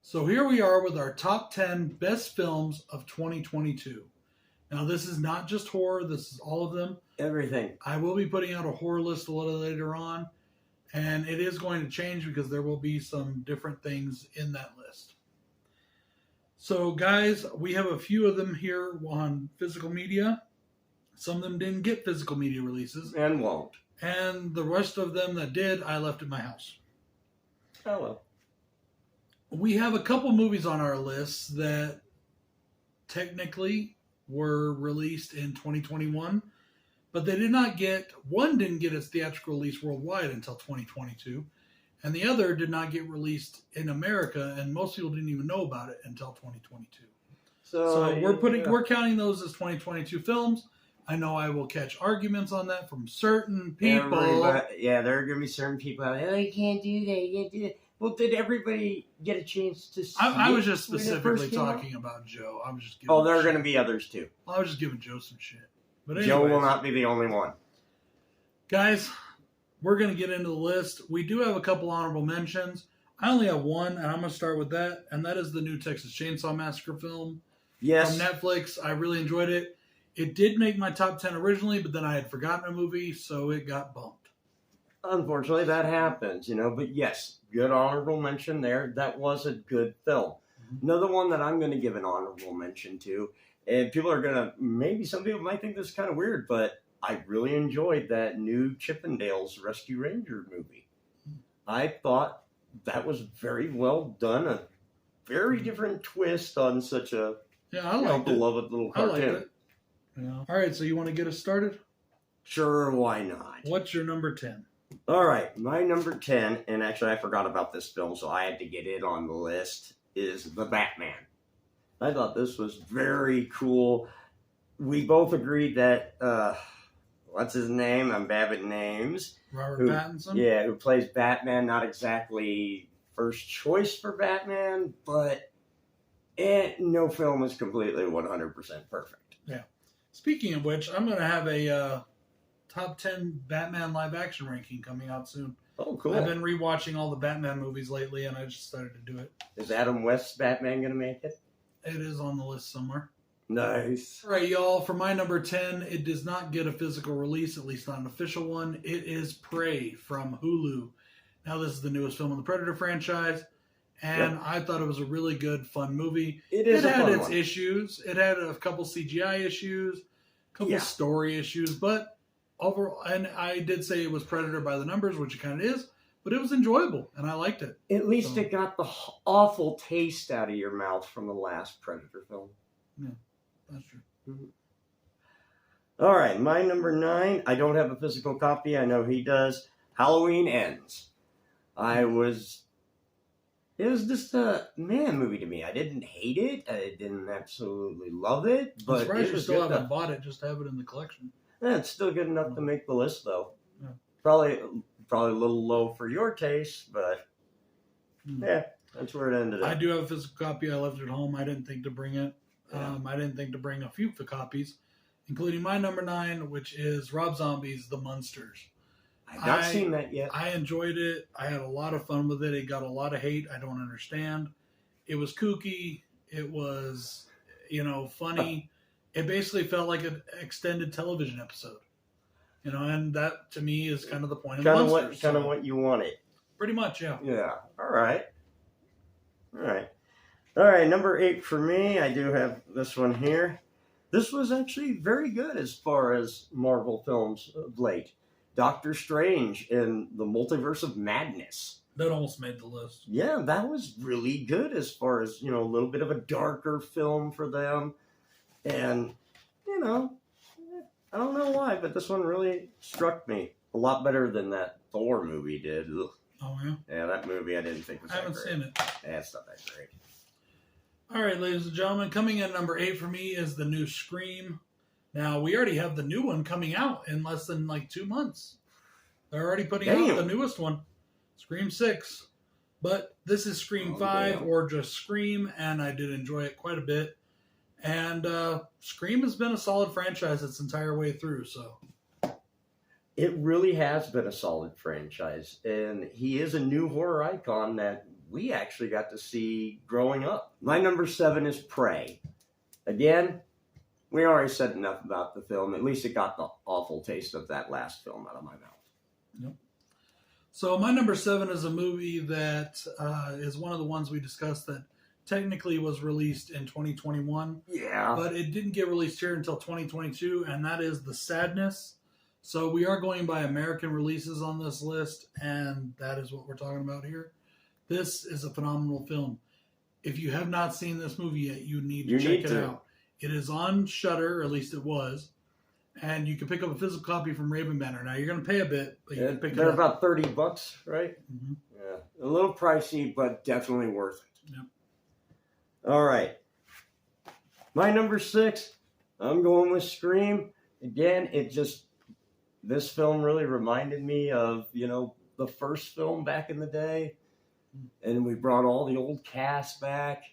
So here we are with our top 10 best films of 2022. Now, this is not just horror, this is all of them. Everything. I will be putting out a horror list a little later on, and it is going to change because there will be some different things in that list. So, guys, we have a few of them here on physical media. Some of them didn't get physical media releases. And won't. And the rest of them that did, I left at my house. Oh, well. We have a couple movies on our list that technically were released in 2021, but they did not get, one didn't get its theatrical release worldwide until 2022, and the other did not get released in America, and most people didn't even know about it until 2022. So we're counting those as 2022 films. I know I will catch arguments on that from certain people. Yeah, there are going to be certain people out there, oh, you can't do that, you can't do that. Well, did everybody get a chance to see I was just specifically talking about Joe. I was just giving there are going to be others too. I was just giving Joe some shit. But anyways, Joe will not be the only one. Guys, we're going to get into the list. We do have a couple honorable mentions. I only have one, and I'm going to start with that, and that is the new Texas Chainsaw Massacre film. Yes. From Netflix. I really enjoyed it. It did make my top 10 originally, but then I had forgotten a movie, so it got bumped. Unfortunately, that happens, but yes, good honorable mention there. That was a good film. Mm-hmm. Another one that I'm going to give an honorable mention to, and people are going to, maybe some people might think this is kind of weird, but I really enjoyed that new Chippendales Rescue Ranger movie. I thought that was very well done, a very different twist on such a beloved little cartoon. I liked it. Yeah. All right, so you want to get us started? Sure, why not? What's your number 10? All right, my number 10, and actually I forgot about this film, so I had to get it on the list, is The Batman. I thought this was very cool. We both agreed that, what's his name? I'm bad at names. Robert Pattinson? Yeah, who plays Batman, not exactly first choice for Batman, but no film is completely 100% perfect. Yeah. Speaking of which, I'm going to have a top 10 Batman live action ranking coming out soon. Oh, cool. I've been rewatching all the Batman movies lately, and I just started to do it. Is Adam West's Batman going to make it? It is on the list somewhere. Nice. All right, y'all. For my number 10, it does not get a physical release, at least not an official one. It is Prey from Hulu. Now, this is the newest film in the Predator franchise, and I thought it was a really good, fun movie. It had its issues. It had a couple CGI issues, a couple story issues, but overall, and I did say it was Predator by the numbers, which it kind of is, but it was enjoyable, and I liked it. At least it got the awful taste out of your mouth from the last Predator film. Yeah, that's true. Mm-hmm. All right, my number 9. I don't have a physical copy. I know he does. Halloween Ends. It was just a movie to me. I didn't hate it. I didn't absolutely love it, but I'm surprised you still haven't bought it. Just have it in the collection. Yeah, it's still good enough to make the list, though. Yeah. Probably a little low for your taste, but yeah, that's where it ended up. I do have a physical copy. I left it at home. I didn't think to bring it. Yeah. I didn't think to bring a few copies, including my number 9, which is Rob Zombie's The Munsters. I've not seen that yet. I enjoyed it. I had a lot of fun with it. It got a lot of hate. I don't understand. It was kooky. It was, funny. It basically felt like an extended television episode. And that to me is kind of the point of Munsters. Kind of what you wanted. Pretty much, yeah. Yeah. All right. Number 8 for me. I do have this one here. This was actually very good as far as Marvel films of late. Doctor Strange in the Multiverse of Madness. That almost made the list. Yeah, that was really good as far as, a little bit of a darker film for them. And, I don't know why, but this one really struck me a lot better than that Thor movie did. Ugh. Oh, yeah? Yeah, that movie I didn't think was that great. I haven't seen it. Yeah, it's not that great. All right, ladies and gentlemen, coming in number 8 for me is the new Scream. Now, we already have the new one coming out in less than 2 months. They're already putting out the newest one, Scream 6. But this is Scream 5 or just Scream, and I did enjoy it quite a bit. And Scream has been a solid franchise its entire way through, so. It really has been a solid franchise, and he is a new horror icon that we actually got to see growing up. My number 7 is Prey. Again, we already said enough about the film. At least it got the awful taste of that last film out of my mouth. Yep. So my number 7 is a movie that is one of the ones we discussed that technically was released in 2021. Yeah. But it didn't get released here until 2022, and that is The Sadness. So we are going by American releases on this list, and that is what we're talking about here. This is a phenomenal film. If you have not seen this movie yet, you need to check it out. It is on Shudder, or at least it was, and you can pick up a physical copy from Raven Banner. Now, you're going to pay a bit, but you can pick it up. They're about $30, right? Mm-hmm. Yeah. A little pricey, but definitely worth it. Yep. All right. My number 6, I'm going with Scream. Again, this film really reminded me of, the first film back in the day. And we brought all the old cast back.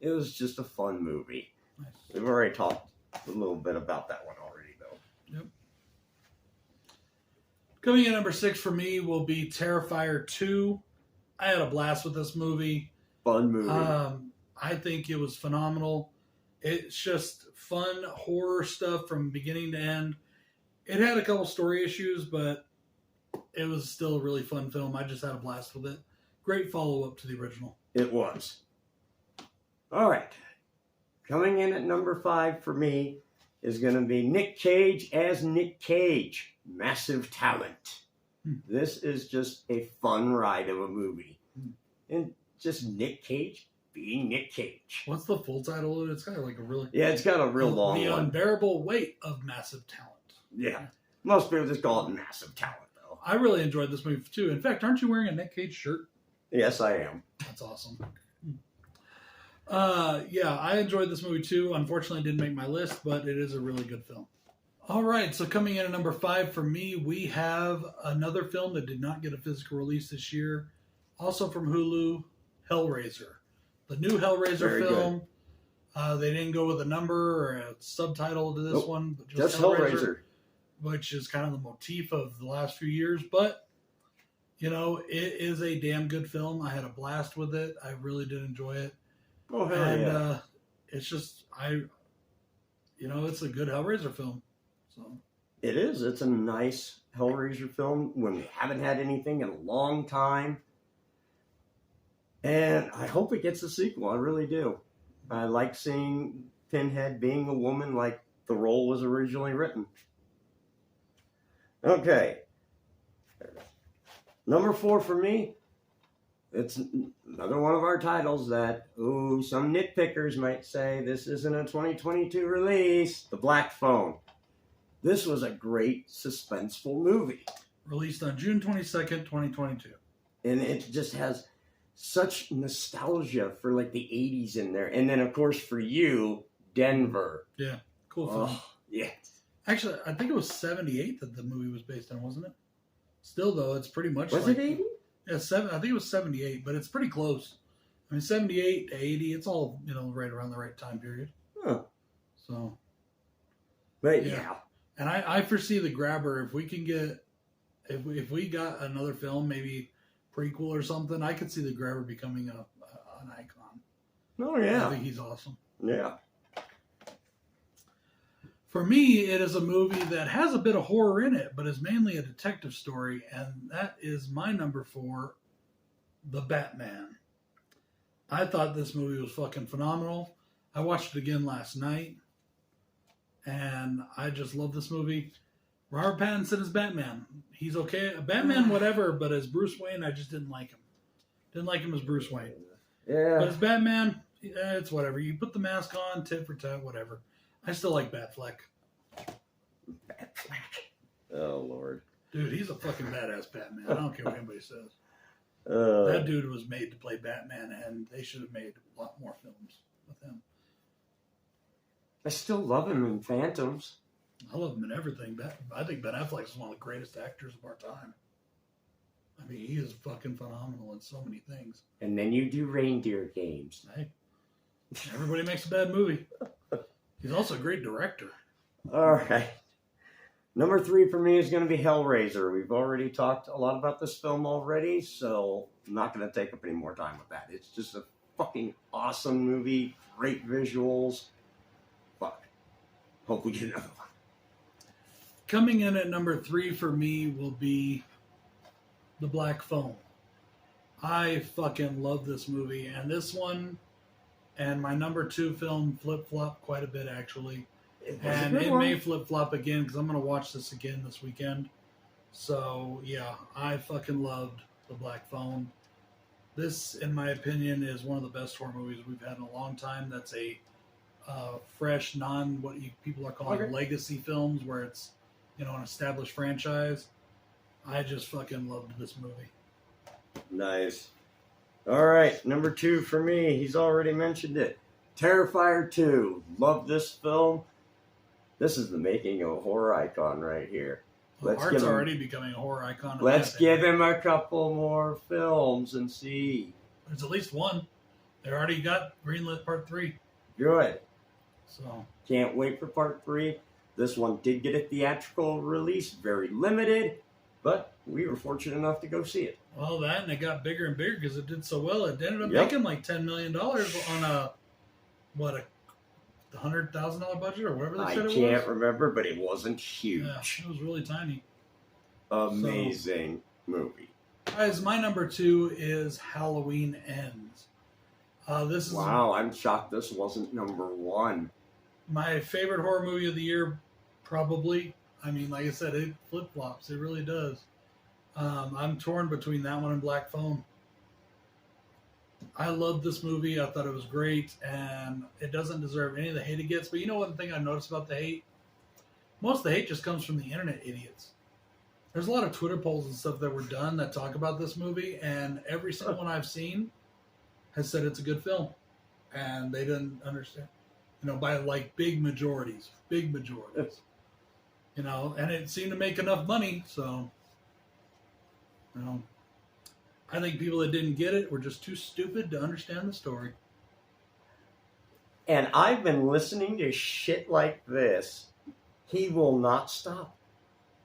It was just a fun movie. Nice. We've already talked a little bit about that one already, though. Yep. Coming in number 6 for me will be Terrifier 2. I had a blast with this movie. Fun movie. I think it was phenomenal. It's just fun horror stuff from beginning to end. It had a couple story issues, but it was still a really fun film. I just had a blast with it. Great follow-up to the original. It was. All right. Coming in at number 5 for me is going to be Nick Cage as Nick Cage. Massive talent. This is just a fun ride of a movie. And just Nick Cage being Nick Cage. What's the full title of it? It's got like a really... Yeah, it's got a real long The one. Unbearable Weight of Massive Talent. Yeah. Most people just call it Massive Talent, though. I really enjoyed this movie, too. In fact, aren't you wearing a Nick Cage shirt? Yes, I am. That's awesome. Yeah, I enjoyed this movie, too. Unfortunately, it didn't make my list, but it is a really good film. All right, so coming in at number 5 for me, we have another film that did not get a physical release this year. Also from Hulu, Hellraiser. The new Hellraiser Very film. They didn't go with a number or a subtitle to this one, but just Hellraiser, which is kind of the motif of the last few years. But, it is a damn good film. I had a blast with it. I really did enjoy it. Oh, hell and yeah. It's just, it's a good Hellraiser film. So It is. It's a nice Hellraiser film when we haven't had anything in a long time. And I hope it gets a sequel. I really do. I like seeing Pinhead being a woman like the role was originally written. Okay. Number 4 for me, it's another one of our titles that, some nitpickers might say this isn't a 2022 release. The Black Phone. This was a great suspenseful movie. Released on June 22nd, 2022. And it just has such nostalgia for like the 80s in there. And then, of course, for you, Denver. Yeah, cool film. Oh, yeah. Actually, I think it was 78 that the movie was based on, wasn't it? Still, though, it's pretty much Was it 80? Yeah, I think it was 78, but it's pretty close. I mean, 78 to 80, it's all, right around the right time period. Huh. So. But, yeah. And I foresee The Grabber, if we can get, if we got another film, maybe prequel or something, I could see The Grabber becoming an icon. Oh, yeah. I think he's awesome. Yeah. For me, it is a movie that has a bit of horror in it, but is mainly a detective story, and that is my number 4, The Batman. I thought this movie was fucking phenomenal. I watched it again last night, and I just love this movie. Robert Pattinson is Batman. He's okay. Batman, whatever, but as Bruce Wayne, I just didn't like him. Didn't like him as Bruce Wayne. Yeah. But as Batman, it's whatever. You put the mask on, tit for tat, whatever. I still like Batfleck. Batfleck. Oh, Lord. Dude, he's a fucking badass Batman. I don't care what anybody says. That dude was made to play Batman, and they should have made a lot more films with him. I still love him in Phantoms. I love him in everything. I think Ben Affleck is one of the greatest actors of our time. I mean, he is fucking phenomenal in so many things. And then you do Reindeer Games. Hey, everybody makes a bad movie. He's also a great director. All right. Number 3 for me is going to be Hellraiser. We've already talked a lot about this film already, so I'm not going to take up any more time with that. It's just a fucking awesome movie, great visuals. Fuck. Hope we get another one. Coming in at number 3 for me will be The Black Phone. I fucking love this movie, and this one and my number 2 film flip-flop quite a bit, actually. And it may flip-flop again because I'm going to watch this again this weekend. So, yeah, I fucking loved The Black Phone. This, in my opinion, is one of the best horror movies we've had in a long time. That's a fresh, people are calling legacy films, where it's, an established franchise. I just fucking loved this movie. Nice. All right, number 2 for me. He's already mentioned it. Terrifier 2. Love this film. This is the making of a horror icon right here. Art's already becoming a horror icon. Let's give him a couple more films and see. There's at least one. They already got greenlit part 3. Good. So can't wait for part 3. This one did get a theatrical release, very limited, but we were fortunate enough to go see it. Well, that, and it got bigger and bigger because it did so well. It ended up making like $10 million on a $100,000 budget or whatever they said it was. I can't remember, but it wasn't huge. Yeah, it was really tiny. Amazing movie. Guys, my number 2 is Halloween Ends. This is I'm shocked this wasn't number 1. My favorite horror movie of the year, probably. I mean, like I said, it flip-flops. It really does. I'm torn between that one and Black Phone. I love this movie. I thought it was great, and it doesn't deserve any of the hate it gets. But you know one thing I've noticed about the hate? Most of the hate just comes from the internet idiots. There's a lot of Twitter polls and stuff that were done that talk about this movie, and every single one I've seen has said it's a good film. And they didn't understand. By like big majorities. And it seemed to make enough money, so, I think people that didn't get it were just too stupid to understand the story. And I've been listening to shit like this. He will not stop.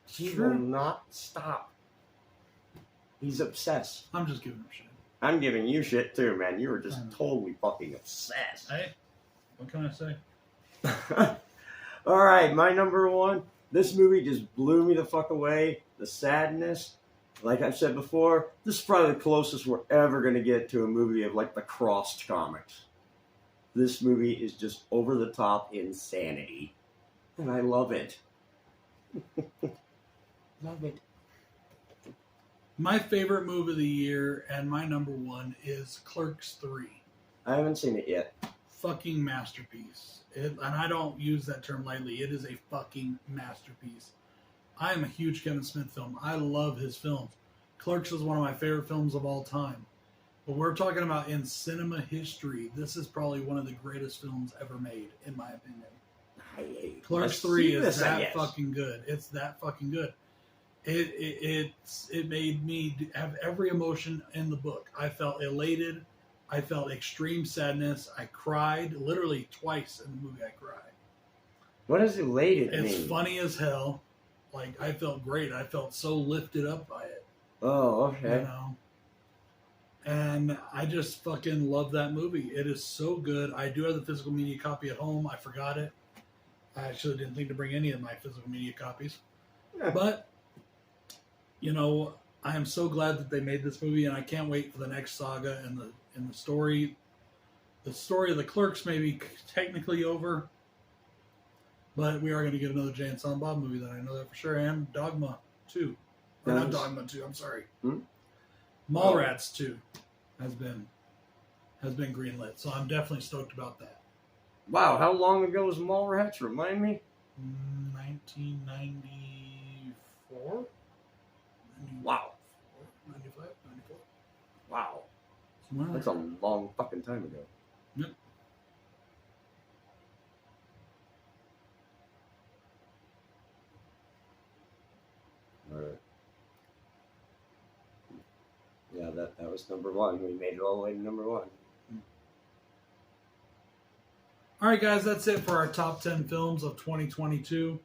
He will not stop. He's obsessed. I'm just giving him shit. I'm giving you shit too, man. You were just totally fucking obsessed. Hey, what can I say? All right, my number 1. This movie just blew me the fuck away. The sadness. Like I've said before, this is probably the closest we're ever going to get to a movie of like the Crossed comics. This movie is just over the top insanity. And I love it. Love it. My favorite movie of the year and my number 1 is Clerks 3. I haven't seen it yet. Fucking masterpiece. And I don't use that term lightly. It is a fucking masterpiece. I am a huge Kevin Smith film. I love his films. Clerks is one of my favorite films of all time. But we're talking about in cinema history. This is probably one of the greatest films ever made, in my opinion. Clerks 3 is that fucking good. It's that fucking good. It made me have every emotion in the book. I felt elated. I felt extreme sadness. I cried literally twice in the movie. I cried. What does elated mean? It's funny as hell. Like, I felt great. I felt so lifted up by it. Oh, okay. And I just fucking love that movie. It is so good. I do have the physical media copy at home. I forgot it. I actually didn't think to bring any of my physical media copies. Yeah. But, I am so glad that they made this movie, and I can't wait for the next saga and the story. The story of the Clerks may be technically over, but we are going to get another Jay and Silent Bob movie, that I know that for sure, and Dogma 2. Or not Dogma 2, I'm sorry. Mallrats 2 has been greenlit, so I'm definitely stoked about that. Wow, how long ago was Mallrats? Remind me? 1994? Wow. 95? 94? Wow. That's a long fucking time ago. Yep. Alright. Yeah, that was number 1. We made it all the way to number 1. All right, guys, that's it for our top 10 films of 2022.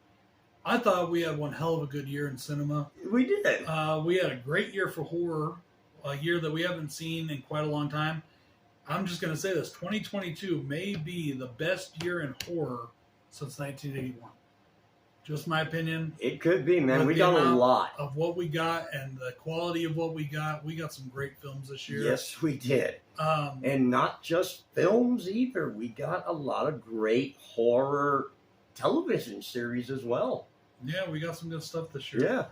I thought we had one hell of a good year in cinema. We did. We had a great year for horror, a year that we haven't seen in quite a long time. I'm just going to say this, 2022 may be the best year in horror since 1981. Just my opinion. It could be, man. With We the got a amount lot. of what we got and the quality of what we got. We got some great films this year. Yes, we did. And not just films either. We got a lot of great horror television series as well. Yeah, we got some good stuff this year. Yeah.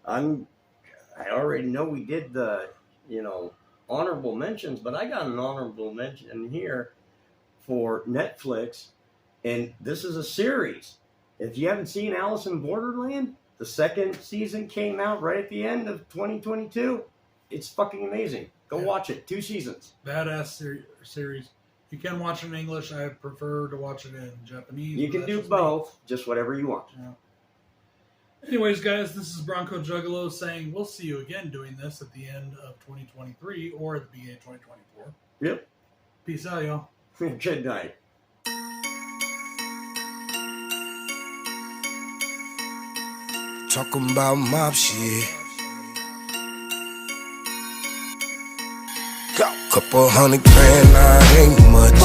I already know we did the, honorable mentions, but I got an honorable mention here for Netflix, and this is a series. If you haven't seen Alice in Borderland, the second season came out right at the end of 2022. It's fucking amazing. Go watch it. 2 seasons. Badass series. You can watch it in English. I prefer to watch it in Japanese. You can do both, just whatever you want. Yeah. Anyways, guys, this is BroncoJuggalo saying we'll see you again doing this at the end of 2023 or at the beginning of 2024. Yep. Peace out, y'all. Good night. Talking about mob shit. Couple $100 grand, nah, it ain't much.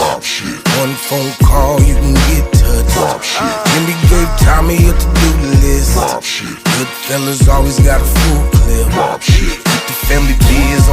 One phone call, you can get touched. Jimmy gave Tommy a to-do list. Good fellas always got a full clip. Keep the family biz on